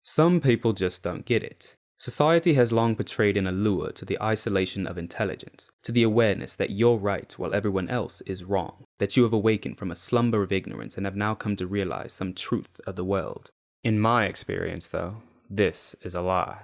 Some people just don't get it. Society has long portrayed an allure to the isolation of intelligence, to the awareness that you're right while everyone else is wrong, that you have awakened from a slumber of ignorance and have now come to realize some truth of the world. In my experience, though, this is a lie.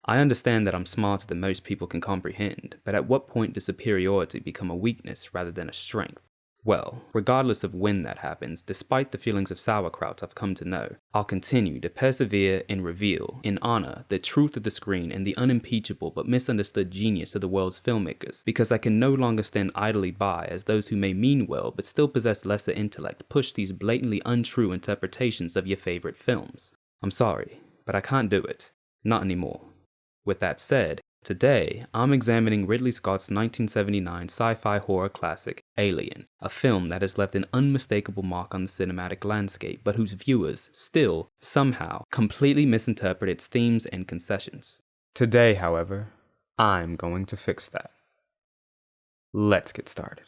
I understand that I'm smarter than most people can comprehend, but at what point does superiority become a weakness rather than a strength? Well, regardless of when that happens, despite the feelings of sauerkraut I've come to know, I'll continue to persevere and reveal, in honor, the truth of the screen and the unimpeachable but misunderstood genius of the world's filmmakers, because I can no longer stand idly by as those who may mean well but still possess lesser intellect push these blatantly untrue interpretations of your favorite films. I'm sorry, but I can't do it. Not anymore. With that said, today, I'm examining Ridley Scott's 1979 sci-fi horror classic, Alien, a film that has left an unmistakable mark on the cinematic landscape, but whose viewers still, somehow, completely misinterpret its themes and concessions. Today, however, I'm going to fix that. Let's get started.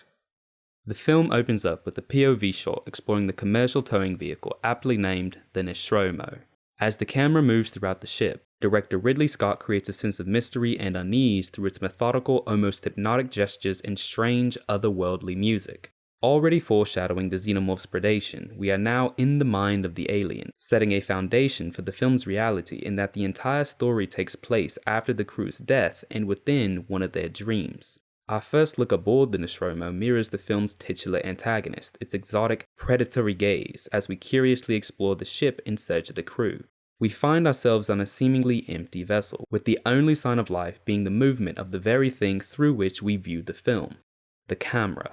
The film opens up with a POV shot exploring the commercial towing vehicle aptly named the Nostromo. As the camera moves throughout the ship, director Ridley Scott creates a sense of mystery and unease through its methodical, almost hypnotic gestures and strange, otherworldly music. Already foreshadowing the xenomorph's predation, we are now in the mind of the alien, setting a foundation for the film's reality in that the entire story takes place after the crew's death and within one of their dreams. Our first look aboard the Nostromo mirrors the film's titular antagonist, its exotic, predatory gaze, as we curiously explore the ship in search of the crew. We find ourselves on a seemingly empty vessel, with the only sign of life being the movement of the very thing through which we view the film, the camera.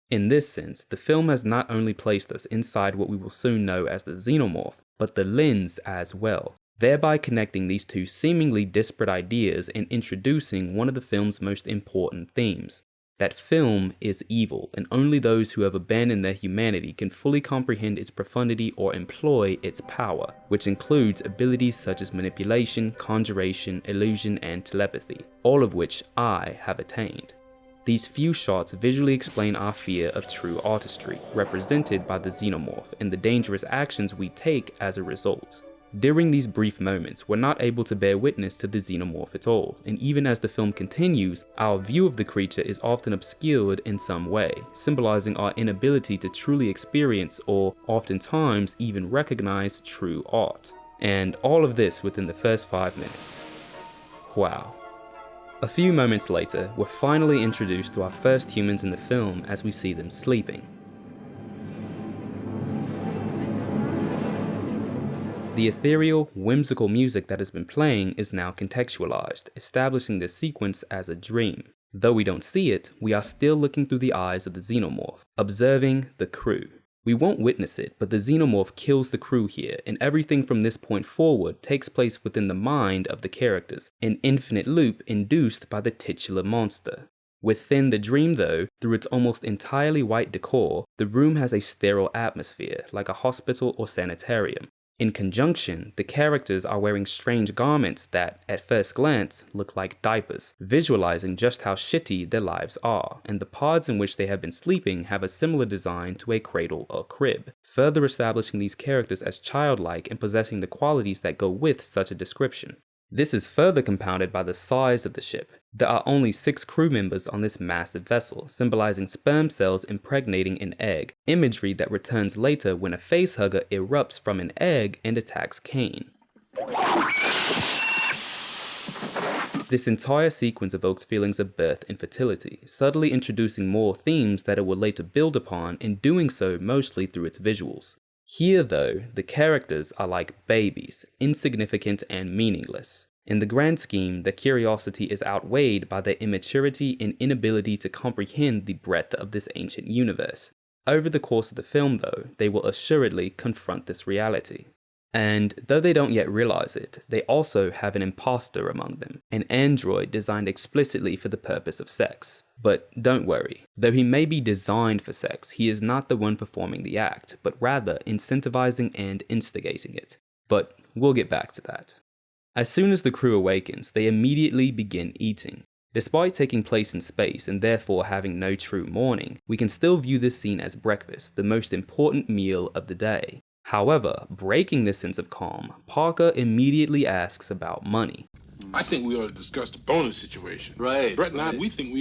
In this sense, the film has not only placed us inside what we will soon know as the xenomorph, but the lens as well, thereby connecting these two seemingly disparate ideas and introducing one of the film's most important themes. That film is evil, and only those who have abandoned their humanity can fully comprehend its profundity or employ its power, which includes abilities such as manipulation, conjuration, illusion, and telepathy, all of which I have attained. These few shots visually explain our fear of true artistry, represented by the xenomorph, and the dangerous actions we take as a result. During these brief moments, we're not able to bear witness to the xenomorph at all, and even as the film continues, our view of the creature is often obscured in some way, symbolizing our inability to truly experience or, oftentimes, even recognize true art. And all of this within the first 5 minutes. Wow. A few moments later, we're finally introduced to our first humans in the film as we see them sleeping. The ethereal, whimsical music that has been playing is now contextualized, establishing this sequence as a dream. Though we don't see it, we are still looking through the eyes of the xenomorph, observing the crew. We won't witness it, but the xenomorph kills the crew here, and everything from this point forward takes place within the mind of the characters, an infinite loop induced by the titular monster. Within the dream though, through its almost entirely white decor, the room has a sterile atmosphere, like a hospital or sanitarium. In conjunction, the characters are wearing strange garments that, at first glance, look like diapers, visualizing just how shitty their lives are, and the pods in which they have been sleeping have a similar design to a cradle or crib, further establishing these characters as childlike and possessing the qualities that go with such a description. This is further compounded by the size of the ship. There are only 6 crew members on this massive vessel, symbolizing sperm cells impregnating an egg, imagery that returns later when a facehugger erupts from an egg and attacks Kane. This entire sequence evokes feelings of birth and fertility, subtly introducing more themes that it will later build upon, and doing so mostly through its visuals. Here though, the characters are like babies, insignificant and meaningless. In the grand scheme, their curiosity is outweighed by their immaturity and inability to comprehend the breadth of this ancient universe. Over the course of the film though, they will assuredly confront this reality. And though they don't yet realize it, they also have an imposter among them, an android designed explicitly for the purpose of sex. But don't worry, though he may be designed for sex, he is not the one performing the act, but rather incentivizing and instigating it. But we'll get back to that. As soon as the crew awakens, they immediately begin eating. Despite taking place in space and therefore having no true morning, we can still view this scene as breakfast, the most important meal of the day. However, breaking this sense of calm, Parker immediately asks about money. I think we ought to discuss the bonus situation. Right. Brett and I, we think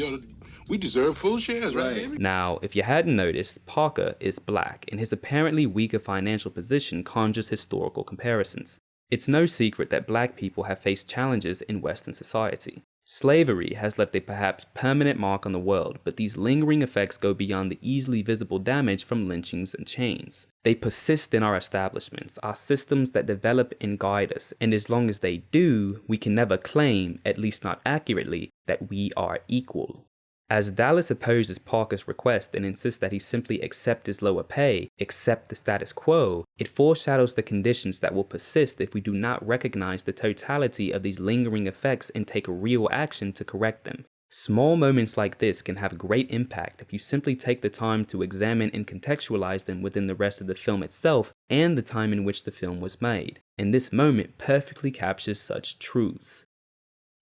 we deserve full shares, right, baby? Now, if you hadn't noticed, Parker is black, and his apparently weaker financial position conjures historical comparisons. It's no secret that black people have faced challenges in Western society. Slavery has left a perhaps permanent mark on the world, but these lingering effects go beyond the easily visible damage from lynchings and chains. They persist in our establishments, our systems that develop and guide us, and as long as they do, we can never claim, at least not accurately, that we are equal. As Dallas opposes Parker's request and insists that he simply accept his lower pay, accept the status quo, it foreshadows the conditions that will persist if we do not recognize the totality of these lingering effects and take real action to correct them. Small moments like this can have great impact if you simply take the time to examine and contextualize them within the rest of the film itself and the time in which the film was made. And this moment perfectly captures such truths.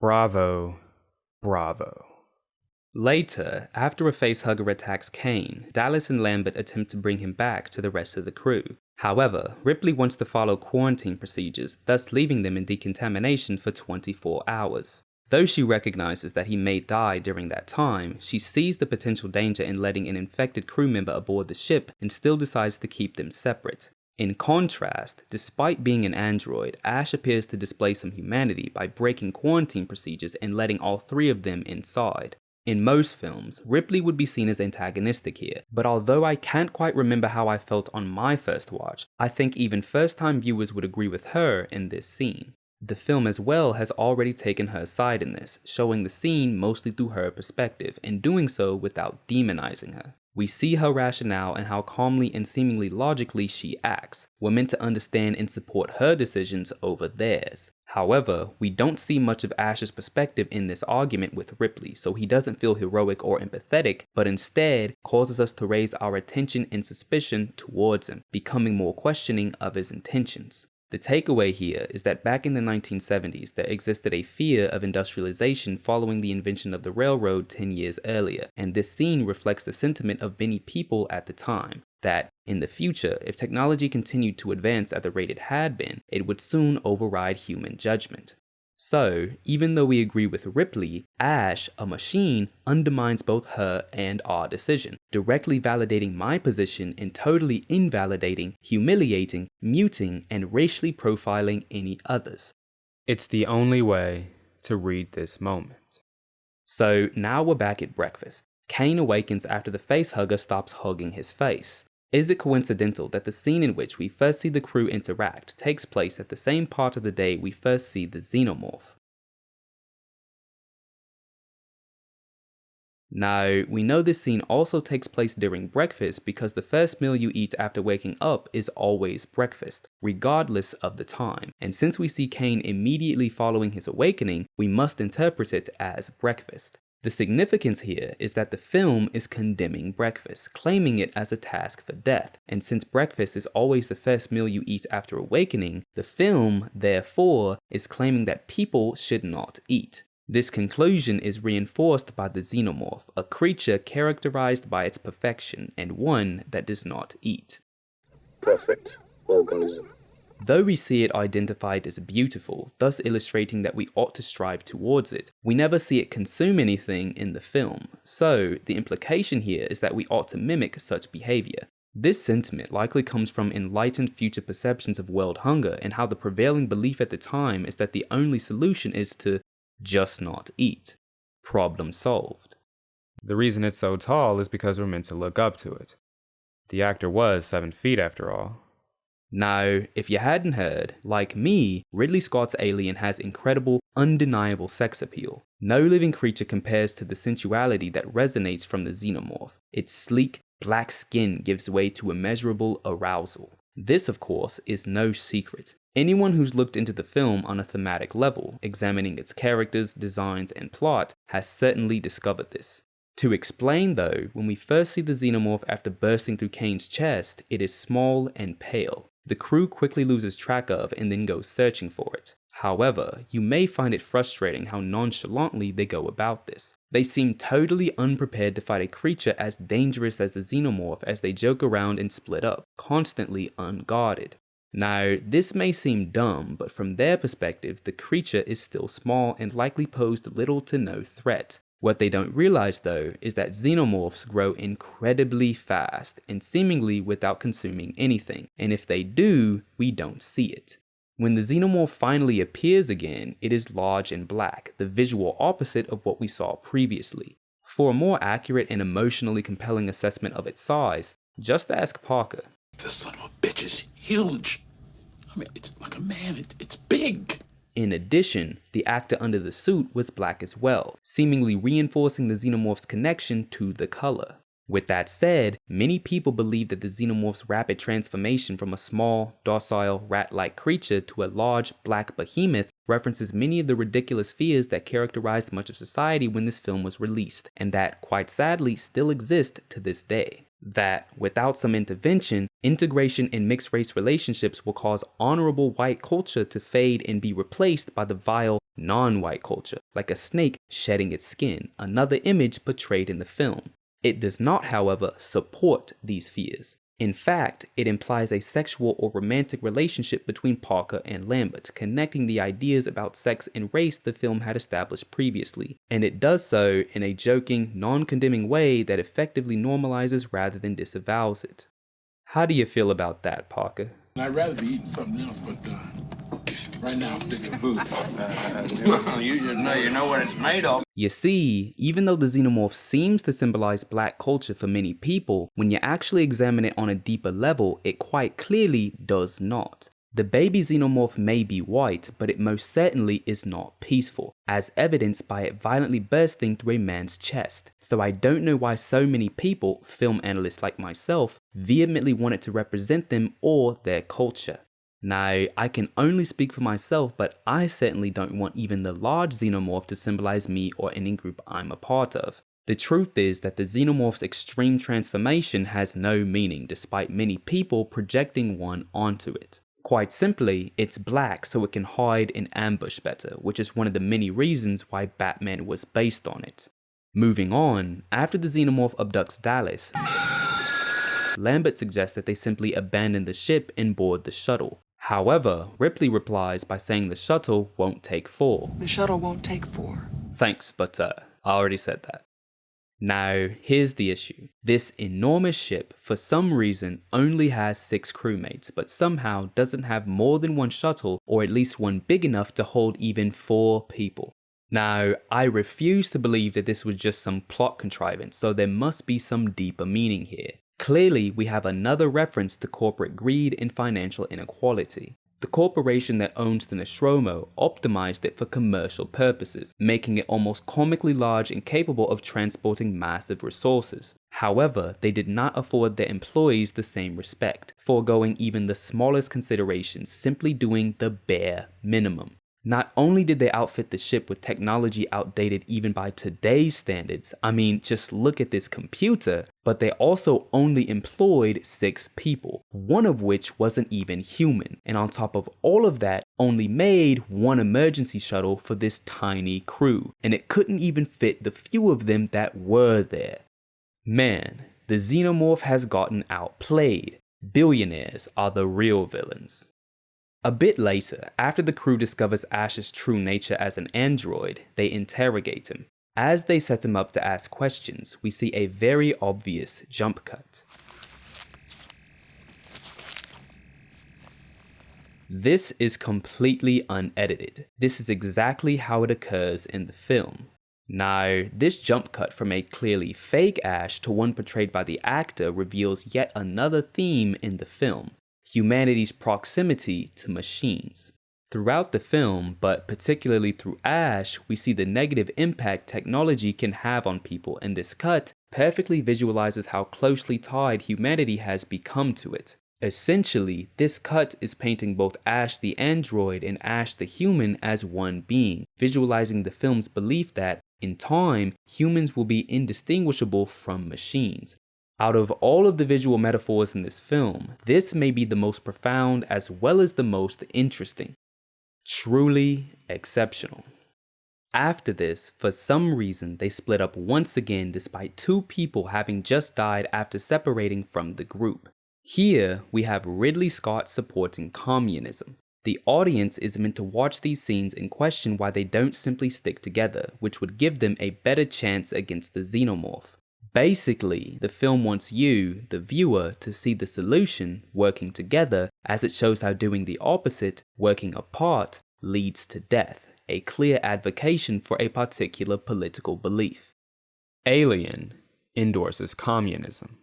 Bravo. Bravo. Later, after a facehugger attacks Kane, Dallas and Lambert attempt to bring him back to the rest of the crew. However, Ripley wants to follow quarantine procedures, thus leaving them in decontamination for 24 hours. Though she recognizes that he may die during that time, she sees the potential danger in letting an infected crew member aboard the ship and still decides to keep them separate. In contrast, despite being an android, Ash appears to display some humanity by breaking quarantine procedures and letting all three of them inside. In most films, Ripley would be seen as antagonistic here, but although I can't quite remember how I felt on my first watch, I think even first-time viewers would agree with her in this scene. The film as well has already taken her side in this, showing the scene mostly through her perspective, and doing so without demonizing her. We see her rationale and how calmly and seemingly logically she acts. We're meant to understand and support her decisions over theirs. However, we don't see much of Ash's perspective in this argument with Ripley, so he doesn't feel heroic or empathetic, but instead causes us to raise our attention and suspicion towards him, becoming more questioning of his intentions. The takeaway here is that back in the 1970s, there existed a fear of industrialization following the invention of the railroad 10 years earlier, and this scene reflects the sentiment of many people at the time, that in the future, if technology continued to advance at the rate it had been, it would soon override human judgment. So, even though we agree with Ripley, Ash, a machine, undermines both her and our decision, directly validating my position and totally invalidating, humiliating, muting, and racially profiling any others. It's the only way to read this moment. So now we're back at breakfast. Kane awakens after the facehugger stops hugging his face. Is it coincidental that the scene in which we first see the crew interact takes place at the same part of the day we first see the xenomorph? Now, we know this scene also takes place during breakfast because the first meal you eat after waking up is always breakfast, regardless of the time. And since we see Kane immediately following his awakening, we must interpret it as breakfast. The significance here is that the film is condemning breakfast, claiming it as a task for death, and since breakfast is always the first meal you eat after awakening, the film, therefore, is claiming that people should not eat. This conclusion is reinforced by the xenomorph, a creature characterized by its perfection and one that does not eat. Perfect organism. Though we see it identified as beautiful, thus illustrating that we ought to strive towards it, we never see it consume anything in the film, so the implication here is that we ought to mimic such behavior. This sentiment likely comes from enlightened future perceptions of world hunger and how the prevailing belief at the time is that the only solution is to just not eat. Problem solved. The reason it's so tall is because we're meant to look up to it. The actor was 7 feet after all. Now, if you hadn't heard, like me, Ridley Scott's Alien has incredible, undeniable sex appeal. No living creature compares to the sensuality that resonates from the xenomorph. Its sleek, black skin gives way to immeasurable arousal. This, of course, is no secret. Anyone who's looked into the film on a thematic level, examining its characters, designs, and plot, has certainly discovered this. To explain though, when we first see the xenomorph after bursting through Kane's chest, it is small and pale. The crew quickly loses track of and then goes searching for it. However, you may find it frustrating how nonchalantly they go about this. They seem totally unprepared to fight a creature as dangerous as the xenomorph as they joke around and split up, constantly unguarded. Now, this may seem dumb, but from their perspective, the creature is still small and likely posed little to no threat. What they don't realize though is that xenomorphs grow incredibly fast and seemingly without consuming anything, and if they do, we don't see it. When the xenomorph finally appears again, it is large and black, the visual opposite of what we saw previously. For a more accurate and emotionally compelling assessment of its size, just ask Parker. This son of a bitch is huge. I mean, it's like a man. It's big. In addition, the actor under the suit was black as well, seemingly reinforcing the xenomorph's connection to the color. With that said, many people believe that the xenomorph's rapid transformation from a small, docile, rat-like creature to a large, black behemoth references many of the ridiculous fears that characterized much of society when this film was released, and that, quite sadly, still exist to this day. That, without some intervention, integration in mixed-race relationships will cause honorable white culture to fade and be replaced by the vile, non-white culture, like a snake shedding its skin, another image portrayed in the film. It does not, however, support these fears. In fact, it implies a sexual or romantic relationship between Parker and Lambert, connecting the ideas about sex and race the film had established previously, and it does so in a joking, non-condemning way that effectively normalizes rather than disavows it. How do you feel about that, Parker? I'd rather be eating something else, but right now I'm thinking food. You just know what it's made of. You see, even though the xenomorph seems to symbolize black culture for many people, when you actually examine it on a deeper level, it quite clearly does not. The baby xenomorph may be white, but it most certainly is not peaceful, as evidenced by it violently bursting through a man's chest. So I don't know why so many people, film analysts like myself, vehemently want it to represent them or their culture. Now, I can only speak for myself, but I certainly don't want even the large xenomorph to symbolize me or any group I'm a part of. The truth is that the xenomorph's extreme transformation has no meaning, despite many people projecting one onto it. Quite simply, it's black so it can hide and ambush better, which is one of the many reasons why Batman was based on it. Moving on, after the xenomorph abducts Dallas, Lambert suggests that they simply abandon the ship and board the shuttle. However, Ripley replies by saying the shuttle won't take 4. The shuttle won't take 4. Thanks, but I already said that. Now, here's the issue. This enormous ship, for some reason, only has 6 crewmates, but somehow doesn't have more than one shuttle, or at least one big enough to hold even 4 people. Now, I refuse to believe that this was just some plot contrivance, so there must be some deeper meaning here. Clearly, we have another reference to corporate greed and financial inequality. The corporation that owns the Nostromo optimized it for commercial purposes, making it almost comically large and capable of transporting massive resources. However, they did not afford their employees the same respect, foregoing even the smallest considerations, simply doing the bare minimum. Not only did they outfit the ship with technology outdated even by today's standards, I mean, just look at this computer, but they also only employed 6 people, one of which wasn't even human, and on top of all of that, only made 1 emergency shuttle for this tiny crew, and it couldn't even fit the few of them that were there. Man, the xenomorph has gotten outplayed. Billionaires are the real villains. A bit later, after the crew discovers Ash's true nature as an android, they interrogate him. As they set him up to ask questions, we see a very obvious jump cut. This is completely unedited. This is exactly how it occurs in the film. Now, this jump cut from a clearly fake Ash to one portrayed by the actor reveals yet another theme in the film: humanity's proximity to machines. Throughout the film, but particularly through Ash, we see the negative impact technology can have on people, and this cut perfectly visualizes how closely tied humanity has become to it. Essentially, this cut is painting both Ash the android and Ash the human as one being, visualizing the film's belief that, in time, humans will be indistinguishable from machines. Out of all of the visual metaphors in this film, this may be the most profound as well as the most interesting. Truly exceptional. After this, for some reason, they split up once again despite two people having just died after separating from the group. Here, we have Ridley Scott supporting communism. The audience is meant to watch these scenes and question why they don't simply stick together, which would give them a better chance against the xenomorph. Basically, the film wants you, the viewer, to see the solution, working together, as it shows how doing the opposite, working apart, leads to death, a clear advocation for a particular political belief. Alien endorses communism.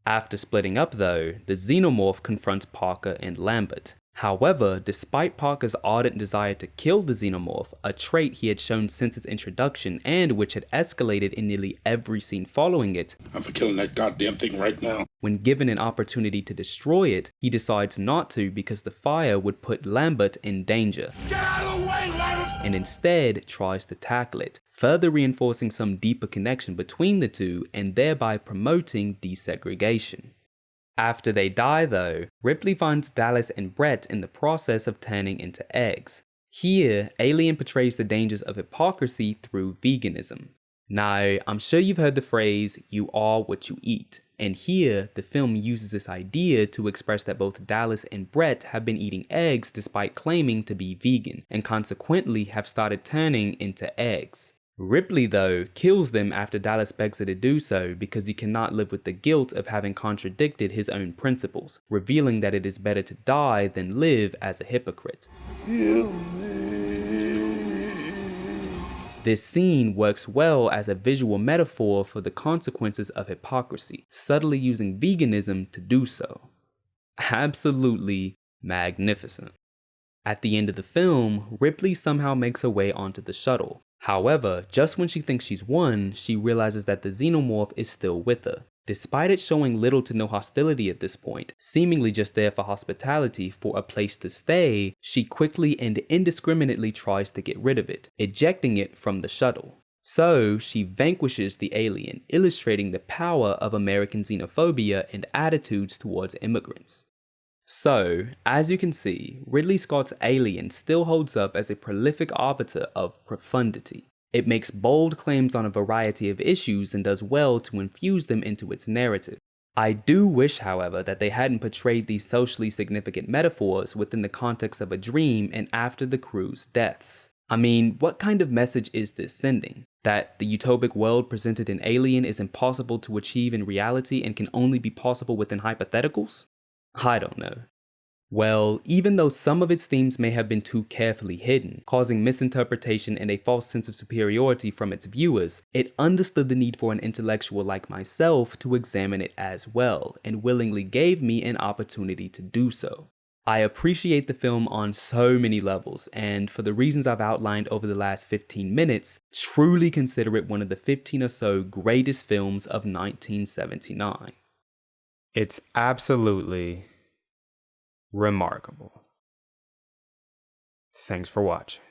After splitting up though, the xenomorph confronts Parker and Lambert. However, despite Parker's ardent desire to kill the xenomorph, a trait he had shown since its introduction and which had escalated in nearly every scene following it, I'm for killing that goddamn thing right now. when given an opportunity to destroy it, he decides not to because the fire would put Lambert in danger. Get out of the way, Lambert! And instead tries to tackle it, further reinforcing some deeper connection between the two and thereby promoting desegregation. After they die though, Ripley finds Dallas and Brett in the process of turning into eggs. Here, Alien portrays the dangers of hypocrisy through veganism. Now, I'm sure you've heard the phrase, "you are what you eat," and here, the film uses this idea to express that both Dallas and Brett have been eating eggs despite claiming to be vegan, and consequently have started turning into eggs. Ripley, though, kills them after Dallas begs her to do so because he cannot live with the guilt of having contradicted his own principles, revealing that it is better to die than live as a hypocrite. This scene works well as a visual metaphor for the consequences of hypocrisy, subtly using veganism to do so. Absolutely magnificent. At the end of the film, Ripley somehow makes her way onto the shuttle. However, just when she thinks she's won, she realizes that the xenomorph is still with her. Despite it showing little to no hostility at this point, seemingly just there for hospitality for a place to stay, she quickly and indiscriminately tries to get rid of it, ejecting it from the shuttle. So, she vanquishes the alien, illustrating the power of American xenophobia and attitudes towards immigrants. So, as you can see, Ridley Scott's Alien still holds up as a prolific arbiter of profundity. It makes bold claims on a variety of issues and does well to infuse them into its narrative. I do wish, however, that they hadn't portrayed these socially significant metaphors within the context of a dream and after the crew's deaths. I mean, what kind of message is this sending? That the utopic world presented in Alien is impossible to achieve in reality and can only be possible within hypotheticals? I don't know. Well, even though some of its themes may have been too carefully hidden, causing misinterpretation and a false sense of superiority from its viewers, it understood the need for an intellectual like myself to examine it as well, and willingly gave me an opportunity to do so. I appreciate the film on so many levels, and for the reasons I've outlined over the last 15 minutes, truly consider it one of the 15 or so greatest films of 1979. It's absolutely remarkable. Thanks for watching.